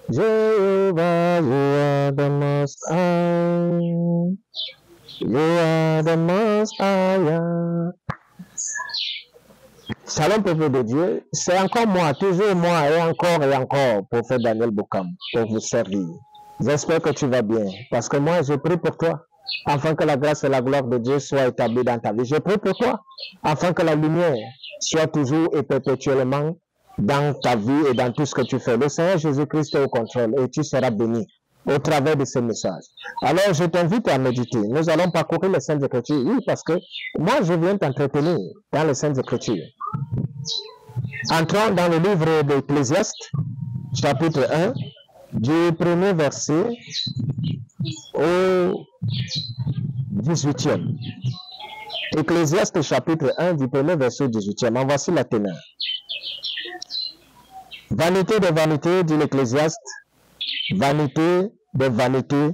Jehovah, you are the most high. You are the most high. Shalom, peuple de Dieu. C'est encore moi, toujours moi, et encore, prophète Daniel Boukam, pour vous servir. J'espère que tu vas bien, parce que moi, je prie pour toi, afin que la grâce et la gloire de Dieu soient établies dans ta vie. Je prie pour toi, afin que la lumière soit toujours et perpétuellement dans ta vie et dans tout ce que tu fais. Le Seigneur Jésus-Christ est au contrôle et tu seras béni au travers de ce message. Alors, je t'invite à méditer. Nous allons parcourir les Saintes Écritures. Oui, parce que moi, je viens t'entretenir dans les Saintes Écritures. Entrons dans le livre d'Ecclésiaste, chapitre 1, du premier verset au 18e. Ecclésiaste, chapitre 1, du premier verset au 18e. En voici la teneur. Vanité de vanité, dit l'Ecclésiaste, vanité de vanité,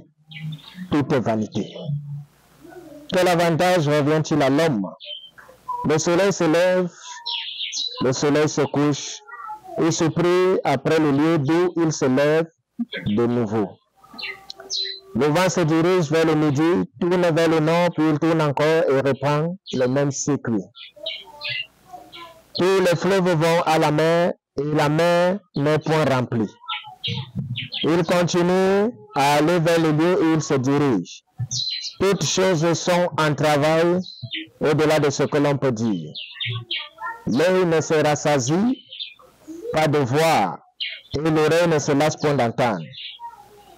toute vanité. Quel avantage revient-il à l'homme? Le soleil se lève, le soleil se couche, il se prie après le lieu d'où il se lève de nouveau. Le vent se dirige vers le midi, tourne vers le nord, puis il tourne encore et reprend le même cycle. Tous les fleuves vont à la mer, et la mer n'est point remplie. Il continue à aller vers le lieu où il se dirige. Toutes choses sont en travail au-delà de ce que l'on peut dire. L'œil ne se rassasie pas de voir et l'oreille ne se lasse point d'entendre.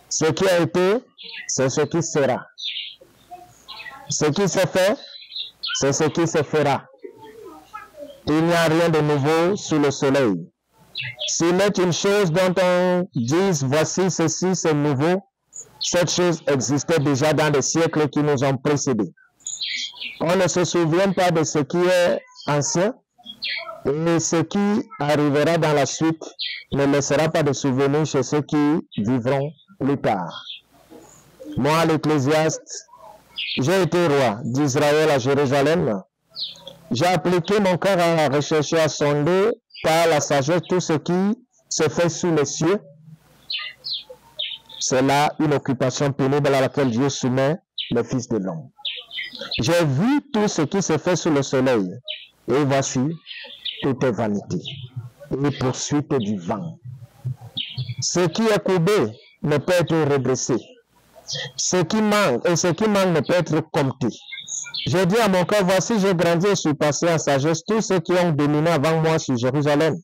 Ce qui a été, c'est ce qui sera. Ce qui s'est fait, c'est ce qui se fera. Il n'y a rien de nouveau sous le soleil. S'il est une chose dont on dise voici ceci c'est nouveau, cette chose existait déjà dans les siècles qui nous ont précédés. On ne se souvient pas de ce qui est ancien et ce qui arrivera dans la suite ne laissera pas de souvenir chez ceux qui vivront plus tard. Moi, l'Ecclésiaste, j'ai été roi d'Israël à Jérusalem. J'ai appliqué mon cœur à rechercher, à sonder par la sagesse tout ce qui se fait sous les cieux. C'est là une occupation pénible à laquelle Dieu soumet le Fils de l'homme. J'ai vu tout ce qui se fait sous le soleil. Et voici, tout est vanité et poursuite du vent. Ce qui est courbé ne peut être redressé. Ce qui manque ne peut être compté. J'ai dit à mon cœur, voici, j'ai grandi et suis passé en sagesse tous ceux qui ont dominé avant moi sur Jérusalem.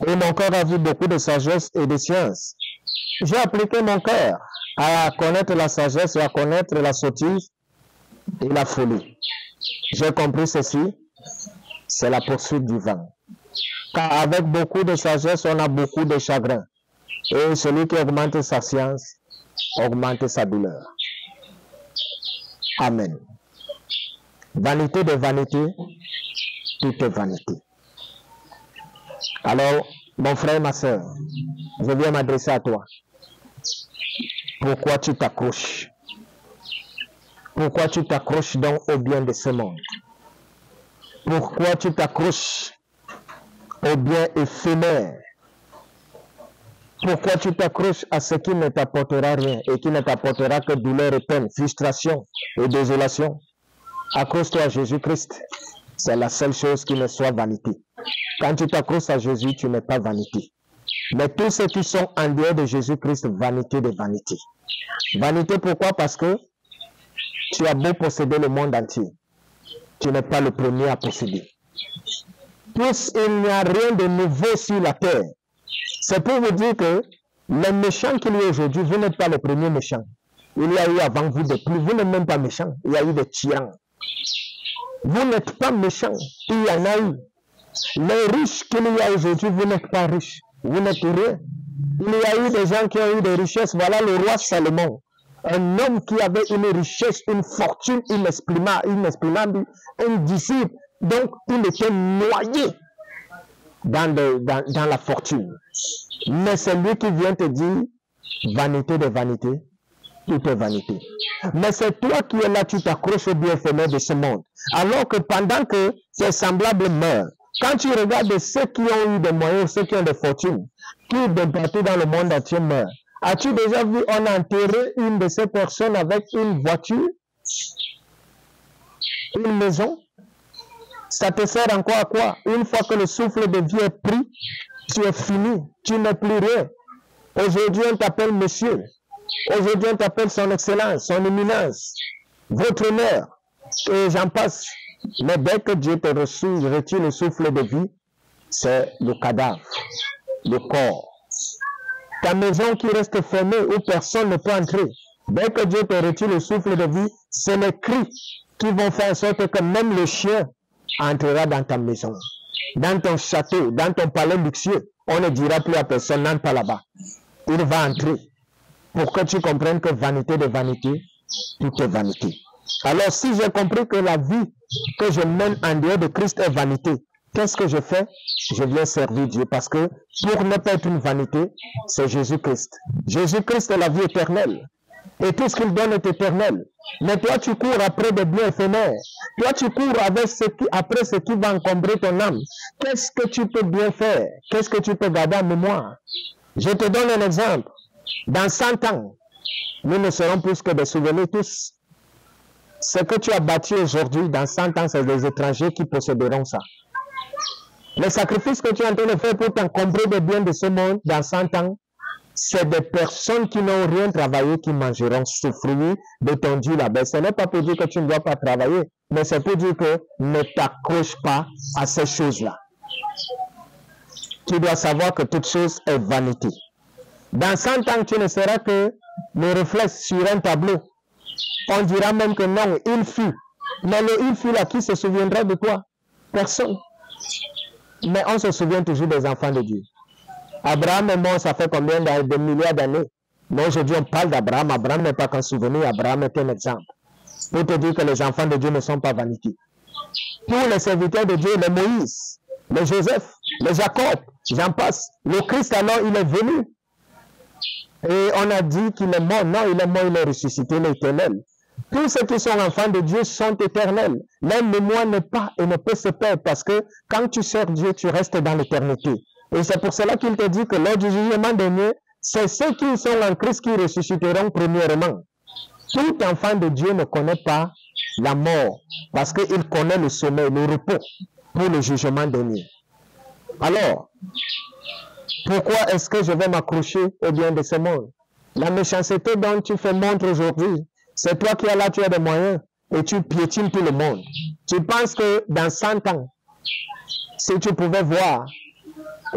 Et mon cœur a vu beaucoup de sagesse et de science. J'ai appliqué mon cœur à connaître la sagesse et à connaître la sottise et la folie. J'ai compris ceci, c'est la poursuite du vent. Car avec beaucoup de sagesse, on a beaucoup de chagrin. Et celui qui augmente sa science, augmente sa douleur. Amen. Vanité de vanité, toute vanité. Alors, mon frère et ma soeur, je viens m'adresser à toi. Pourquoi tu t'accroches? Pourquoi tu t'accroches donc au bien de ce monde? Pourquoi tu t'accroches au bien éphémère? Pourquoi tu t'accroches à ce qui ne t'apportera rien et qui ne t'apportera que douleur et peine, frustration et désolation? Accroche-toi à Jésus-Christ. C'est la seule chose qui ne soit vanité. Quand tu t'accroches à Jésus, tu n'es pas vanité. Mais tous ceux qui sont en dehors de Jésus-Christ, vanité de vanité. Vanité pourquoi? Parce que tu as beau posséder le monde entier, tu n'es pas le premier à posséder. Puisqu'il n'y a rien de nouveau sur la terre, c'est pour vous dire que les méchants qu'il y a aujourd'hui, vous n'êtes pas les premiers méchants. Il y a eu avant vous des plus, vous n'êtes même pas méchants. Il y a eu des tyrans. Vous n'êtes pas méchants, il y en a eu. Les riches qu'il y a aujourd'hui, vous n'êtes pas riches. Vous n'êtes rien. Il y a eu des gens qui ont eu des richesses. Voilà le roi Salomon. Un homme qui avait une richesse, une fortune inexprimable, un disciple. Donc, il était noyé dans la fortune. Mais c'est lui qui vient te dire, vanité de vanité, tout est vanité. Mais c'est toi qui es là, tu t'accroches au bien éphémère de ce monde. Alors que pendant que tes semblables meurent, Quand tu regardes ceux qui ont eu des moyens, ceux qui ont des fortunes, qui de partout dans le monde entier meurent. As-tu déjà vu, on a enterré une de ces personnes avec une voiture, une maison? Ça te sert encore à quoi? Une fois que le souffle de vie est pris, tu es fini, tu n'es plus rien. Aujourd'hui, on t'appelle monsieur. Aujourd'hui, on t'appelle son excellence, son éminence, votre honneur, et j'en passe. Mais dès que Dieu te retire le souffle de vie, c'est le cadavre, le corps. Ta maison qui reste fermée où personne ne peut entrer. Dès que Dieu te retire le souffle de vie, c'est les cris qui vont faire en sorte que même le chien entrera dans ta maison, dans ton château, dans ton palais luxueux. On ne dira plus à personne, n'entre pas là-bas. Il va entrer pour que tu comprennes que vanité de vanité, tout est vanité. Alors si j'ai compris que la vie que je mène en dehors de Christ est vanité, qu'est-ce que je fais? Je viens servir Dieu parce que pour ne pas être une vanité, c'est Jésus-Christ. Jésus-Christ est la vie éternelle. Et tout ce qu'il donne est éternel. Mais toi, tu cours après des biens éphémères. Toi, tu cours après ce qui va encombrer ton âme. Qu'est-ce que tu peux bien faire? Qu'est-ce que tu peux garder en mémoire? Je te donne un exemple. Dans 100 ans, nous ne serons plus que des souvenirs tous. Ce que tu as bâti aujourd'hui, dans 100 ans, c'est des étrangers qui posséderont ça. Les sacrifices que tu es en train de faire pour t'encombrer des biens de ce monde, dans 100 ans, c'est des personnes qui n'ont rien travaillé qui mangeront ce fruit de ton Dieu là-bas. Ce n'est pas pour dire que tu ne dois pas travailler, mais c'est pour dire que ne t'accroche pas à ces choses-là. Tu dois savoir que toute chose est vanité. Dans 100 ans, tu ne seras que le reflet sur un tableau. On dira même que non, il fut. Mais le il fut là, qui se souviendra de toi? Personne. Mais on se souvient toujours des enfants de Dieu. Abraham est mort, ça fait combien de milliards d'années? Mais aujourd'hui, on parle d'Abraham. Abraham n'est pas qu'un souvenir, Abraham est un exemple. Pour te dire que les enfants de Dieu ne sont pas vanité. Pour les serviteurs de Dieu, les Moïse, les Joseph, les Jacob, j'en passe. Le Christ, alors, il est venu. Et on a dit qu'il est mort. Non, il est mort, il est ressuscité, l'éternel. Tous ceux qui sont enfants de Dieu sont éternels. Leur mémoire n'est pas et ne peut se perdre parce que quand tu sers Dieu, tu restes dans l'éternité. Et c'est pour cela qu'il te dit que lors du jugement dernier, c'est ceux qui sont en Christ qui ressusciteront premièrement. Tout enfant de Dieu ne connaît pas la mort parce qu'il connaît le sommeil, le repos pour le jugement dernier. Alors, pourquoi est-ce que je vais m'accrocher au bien de ce monde? La méchanceté dont tu fais montre aujourd'hui, c'est toi qui es là, tu as des moyens et tu piétines tout le monde. Tu penses que dans 100 ans, si tu pouvais voir,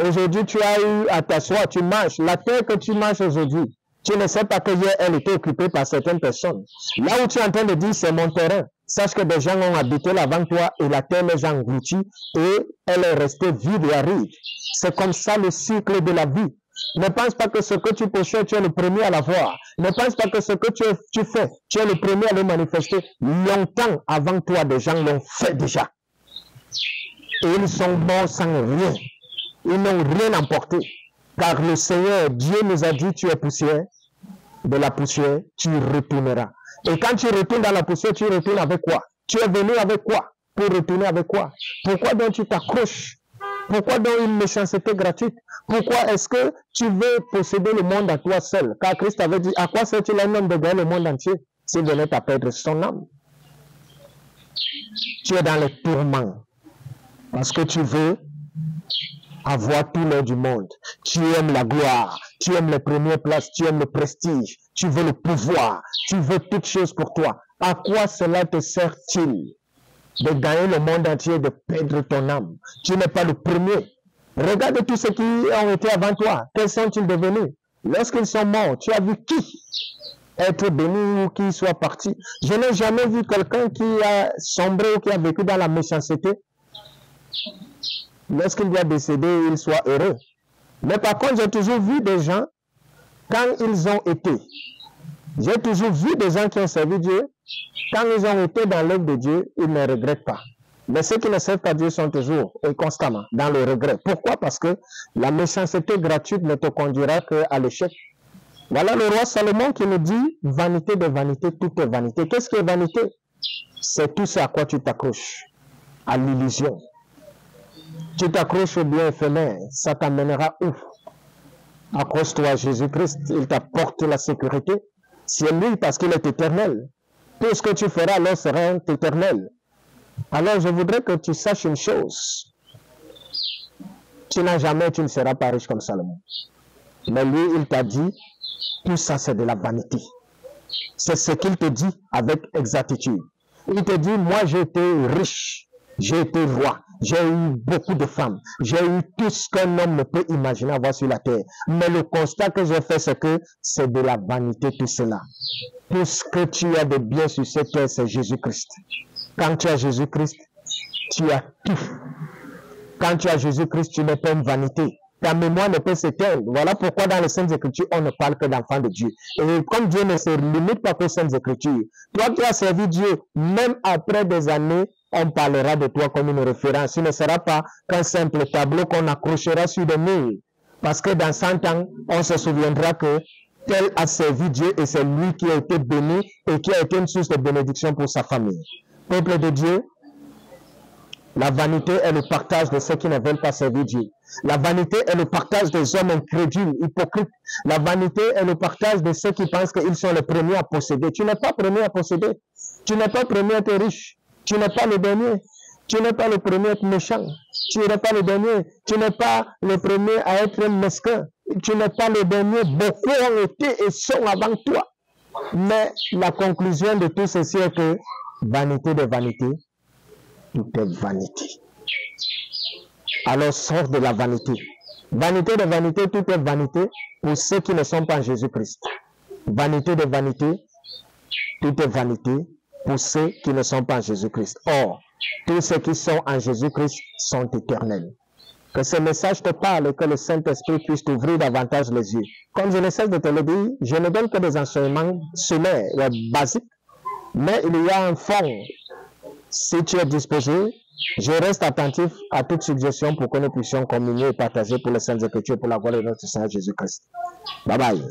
aujourd'hui tu as eu à t'asseoir, tu marches, la terre que tu marches aujourd'hui, tu ne sais pas que hier elle était occupée par certaines personnes. Là où tu es en train de dire c'est mon terrain, sache que des gens ont habité là avant toi et la terre les a engloutis et elle est restée vide et aride. C'est comme ça le cycle de la vie. Ne pense pas que ce que tu possèdes, tu es le premier à l'avoir. Ne pense pas que ce que tu fais, tu es le premier à le manifester. Longtemps avant toi, des gens l'ont fait déjà. Et ils sont morts sans rien. Ils n'ont rien emporté. Car le Seigneur, Dieu nous a dit, tu es poussière. De la poussière, tu retourneras. Et quand tu retournes dans la poussière, tu retournes avec quoi? Tu es venu avec quoi? Pour retourner avec quoi? Pourquoi donc tu t'accroches? Pourquoi donc une méchanceté gratuite? Pourquoi est-ce que tu veux posséder le monde à toi seul? Car Christ avait dit, à quoi sert-il un homme de gagner le monde entier s'il venait à perdre son âme? Tu es dans les tourments parce que tu veux avoir tout l'or du monde. Tu aimes la gloire, tu aimes les premières places, tu aimes le prestige, tu veux le pouvoir, tu veux toutes choses pour toi. À quoi cela te sert-il de gagner le monde entier, de perdre ton âme? Tu n'es pas le premier. Regarde tous ceux qui ont été avant toi. Quels sont-ils devenus? Lorsqu'ils sont morts, tu as vu qui être béni ou qui soit parti? Je n'ai jamais vu quelqu'un qui a sombré ou qui a vécu dans la méchanceté. Lorsqu'il doit décéder, il soit heureux. Mais par contre, j'ai toujours vu des gens, quand ils ont été, j'ai toujours vu des gens qui ont servi Dieu, quand ils ont été dans l'œuvre de Dieu, ils ne regrettent pas. Mais ceux qui ne servent pas Dieu sont toujours et constamment dans le regret. Pourquoi? Parce que la méchanceté gratuite ne te conduira qu'à l'échec. Voilà le roi Salomon qui nous dit, vanité de vanité, tout est vanité. Qu'est-ce qui est vanité? C'est tout ce à quoi tu t'accroches, à l'illusion. Tu t'accroches au bien éphémère, ça t'amènera où? Accroche-toi à Jésus-Christ, il t'apporte la sécurité. C'est lui parce qu'il est éternel. Tout ce que tu feras alors sera éternel. Alors je voudrais que tu saches une chose. Tu ne seras pas riche comme Salomon. Mais lui, il t'a dit, tout ça c'est de la vanité. C'est ce qu'il te dit avec exactitude. Il te dit, moi j'ai été riche, j'ai été roi, j'ai eu beaucoup de femmes, j'ai eu tout ce qu'un homme ne peut imaginer avoir sur la terre. Mais le constat que j'ai fait, c'est que c'est de la vanité tout cela. Tout ce que tu as de bien sur cette terre, c'est Jésus-Christ. Quand tu as Jésus-Christ, tu as tout. Quand tu as Jésus-Christ, tu n'es pas une vanité. Ta mémoire ne peut s'éteindre. Voilà pourquoi dans les Saintes Écritures, on ne parle que d'enfants de Dieu. Et comme Dieu ne se limite pas aux Saintes Écritures, toi qui as servi Dieu, même après des années, on parlera de toi comme une référence. Ce ne sera pas qu'un simple tableau qu'on accrochera sur le mur. Parce que dans 100 ans, on se souviendra que tel a servi Dieu et c'est lui qui a été béni et qui a été une source de bénédiction pour sa famille. Peuple de Dieu, la vanité est le partage de ceux qui ne veulent pas servir Dieu. La vanité est le partage des hommes incrédules, hypocrites. La vanité est le partage de ceux qui pensent qu'ils sont les premiers à posséder. Tu n'es pas premier à posséder. Tu n'es pas premier à être riche. Tu n'es pas le dernier. Tu n'es pas le premier à être méchant. Tu n'es pas le dernier. Tu n'es pas le premier à être mesquin. Tu n'es pas le dernier. Beaucoup ont été et sont avant toi. Mais la conclusion de tout ceci est que vanité de vanité, tout est vanité. Alors sors de la vanité. Vanité de vanité, tout est vanité pour ceux qui ne sont pas en Jésus-Christ. Vanité de vanité, tout est vanité pour ceux qui ne sont pas en Jésus-Christ. Or, tous ceux qui sont en Jésus-Christ sont éternels. Que ce message te parle et que le Saint-Esprit puisse t'ouvrir davantage les yeux. Comme je ne cesse de te le dire, je ne donne que des enseignements sommaires, basiques, mais il y a un fond. Si tu es disposé, je reste attentif à toute suggestion pour que nous puissions communier et partager pour les Saintes Écritures pour la gloire de notre Seigneur Jésus-Christ. Bye bye.